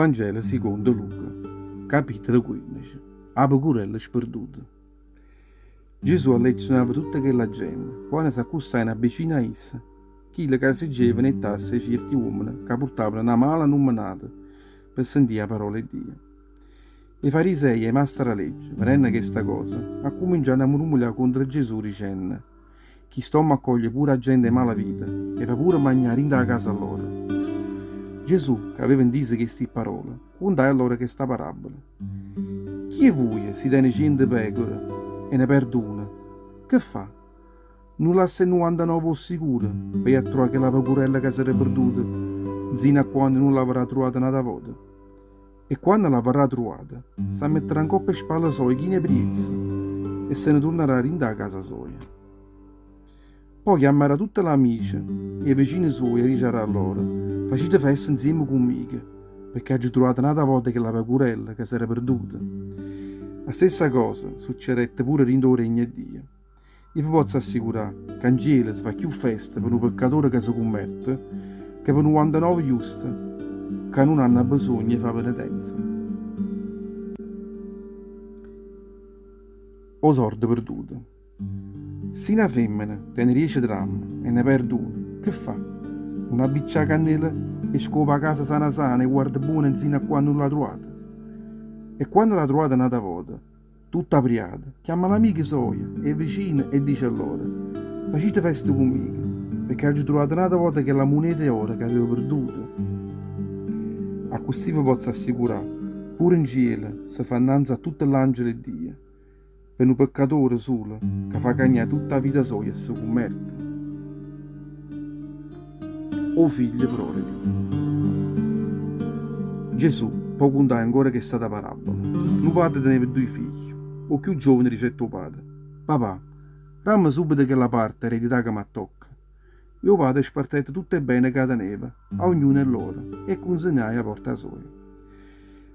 Vangelo secondo Luca, capitolo 15. A pecorella sperduta. Gesù allezionava tutta quella gente, quando si accustavano vicino a essa, chi le casigeva e tasse certi uomini che portavano una mala nominata per sentire la parola di Dio. I farisei e i mastri della legge, vedendo questa cosa, ha cominciato a murmurare contro Gesù dicendo: chi sto a accoglie pure a gente malavita e fa pure mangiare in da casa loro. Gesù, che aveva inteso queste parole, contai a loro questa parabola. Chi è voi si tiene 100 pecore e ne perde una? Che fa? Non lascia 99 sicure per trovare quella pecorella che si era perduta, sino a quando non l'avrà trovata una volta. E quando l'avrà trovata, si metterà in coppa e spalle sua chi ne priezza e se ne tornerà in da casa sua. Poi chiamerà tutte le amiche e i vicini suoi e dirà a loro: facete festa insieme con me, perché ho trovato un'altra volta che la pecorella che si era perduta. La stessa cosa succedette pure in do regno di Dio. Io vi posso assicurare che in cielo si fa più festa per un peccatore che si converte che per 99 giusti che non hanno bisogno di fare penitenza. O sordo perduto. Se una femmina te ne riesce dramma e ne perde uno, che fa? Una biccia cannella e scopa a casa sana sana e guarda buona insieme a quando non l'ha trovata. E quando l'ha trovata un'altra volta, tutta apriata, chiama l'amica sua e vicina e dice a loro: facete festa conmigo, perché ho trovato un'altra volta che la moneta è ora che avevo perduta. A così vi posso assicurare, pure in cielo si fa innanzi a tutto l'angelo di Dio, per un peccatore solo che fa cagnare tutta la vita sua e si converte. O figlio prodigo. Gesù può contare ancora che è stata parabola. Un padre teneva 2 figli. O più giovane dice tuo padre: papà, dammi subito che la parte eredità che mi tocca. Io padre spartette tutte bene che teneva, a ognuno è loro, e consegnai a porta sua.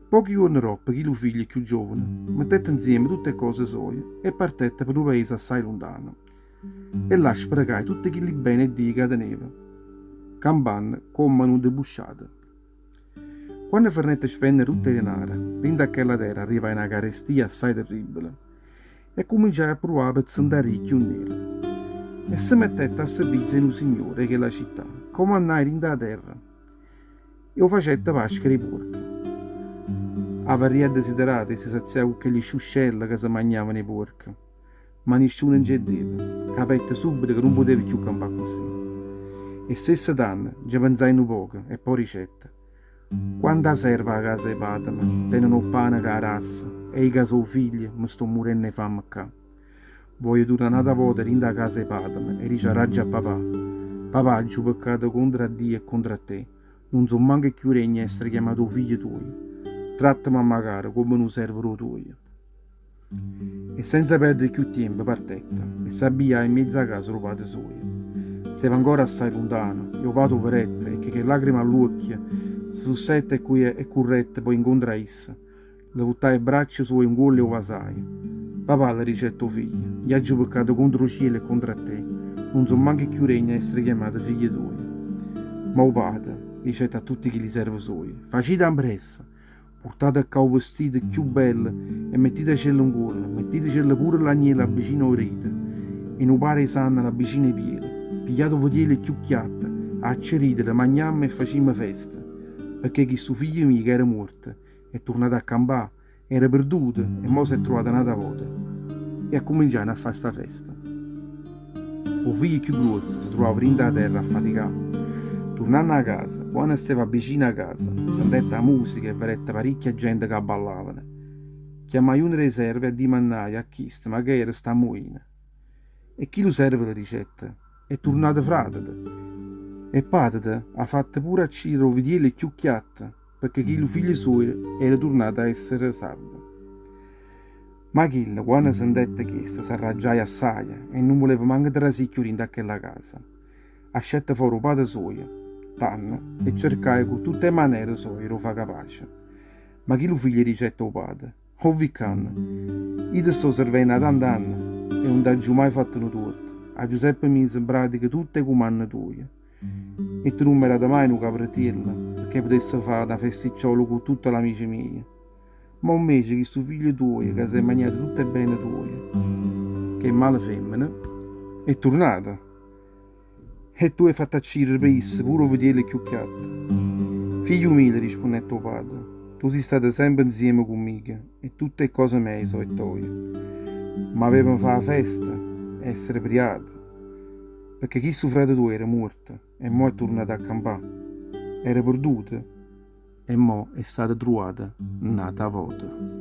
Pochi giorni dopo, chi lo figlio più giovane mettette insieme tutte cose sue e partette per un paese assai lontano. E là spregai tutti quelli bene di che teneva, campane come non debusciate. Quando Fernette spenne tutte le denaro, vinta a quella terra arrivai una carestia assai terribile e cominciai a provare per sentire ricchio nero. E si mettette a servizio in un signore che è la città, comandai in da terra, e lo facette pascere i porchi. A varia desiderata si saziava con quegli sciuscelli che si mangiavano i porchi, ma nessuno incedeva, capette subito che non poteva più campare così. E stessa danna, già pensai un poco, e poi ricetta: quanta serva a casa di Patama, tenono pane che rassa, e i suoi figli mi sto morendo di fame qua. Voglio tornare un'altra volta in da casa di Patama e dice raggia a papà: papà, ho peccato contro Dio e contro te, non so manco più regno essere chiamato figlio tuo. Trattami a magari come non servono tuo. E senza perdere più tempo partetta e s'abbia in mezzo a casa lo padre suo. Stava ancora assai lontano, io vado verette e che lacrime all'occhio su sette e corrette poi incontra essa. Le buttai i braccia suoi in golle o vasai. Papà, le dice tuo figlio, gli ho peccato contro il cielo e contro te, non so manco più regno a essere chiamato figlio tuo. Ma o padre, dice a tutti che gli serve suoi, facite ambressa. Portate qua un vestito più bello e mettitecelo in gola, mettitecelo pure l'agnello vicino alle rete e non pare sanno la vicino ai piedi. Pigliate vodiele più chiatte, acceritele, mangiammo e facciamo festa, perché questo figlio mio che era morto è tornato a campare, era perduto e mo si è trovato un'altra volta. E ha cominciato a fare sta festa. Il figlio più grosso si trovava in da terra affaticato. Tornando a casa, quando stava vicino a casa, sentette la musica e vedette parecchia gente che ballavano. Chiamai una dei servi a dimandare a chi ma che era sta moina. E chi lo serve la ricetta? È tornato fratete. E patete ha fatto pure a Ciro vediele chiucchiatte, perché chi lo figlio suo era tornato a essere salvo. Ma chi, quando sentette questo, si arraggiai assai e non voleva manco trasicchio in da quella casa. Ascette fuori il padre suo, Tanna, e cercai con tutte le maniere sue lo fa capace. Ma chi lo figlio ricetta o padre? O viccan, io ti sto servendo da tanti anni e non t'ho mai fatto un torto. A Giuseppe mi in pratica tutte le comande tue. E tu non mi hai mai un capratiello, che potesse fare una festicciolo con tutta l'amici miei. Ma invece che sto figlio tuo, che si è mangiato tutte bene tuo, che è male femmina, è tornata. E tu hai fatto accire per essa, pure vederle chiucchiate. Figlio mio, risponde tuo padre, tu sei stato sempre insieme conmigo e tutte cose mie sono tue. Ma avevamo fatto festa, essere priati, perché chi suo fratello tuo era morto e mo è tornato a campare. Era perduta e mo è stata trovata nata a voto.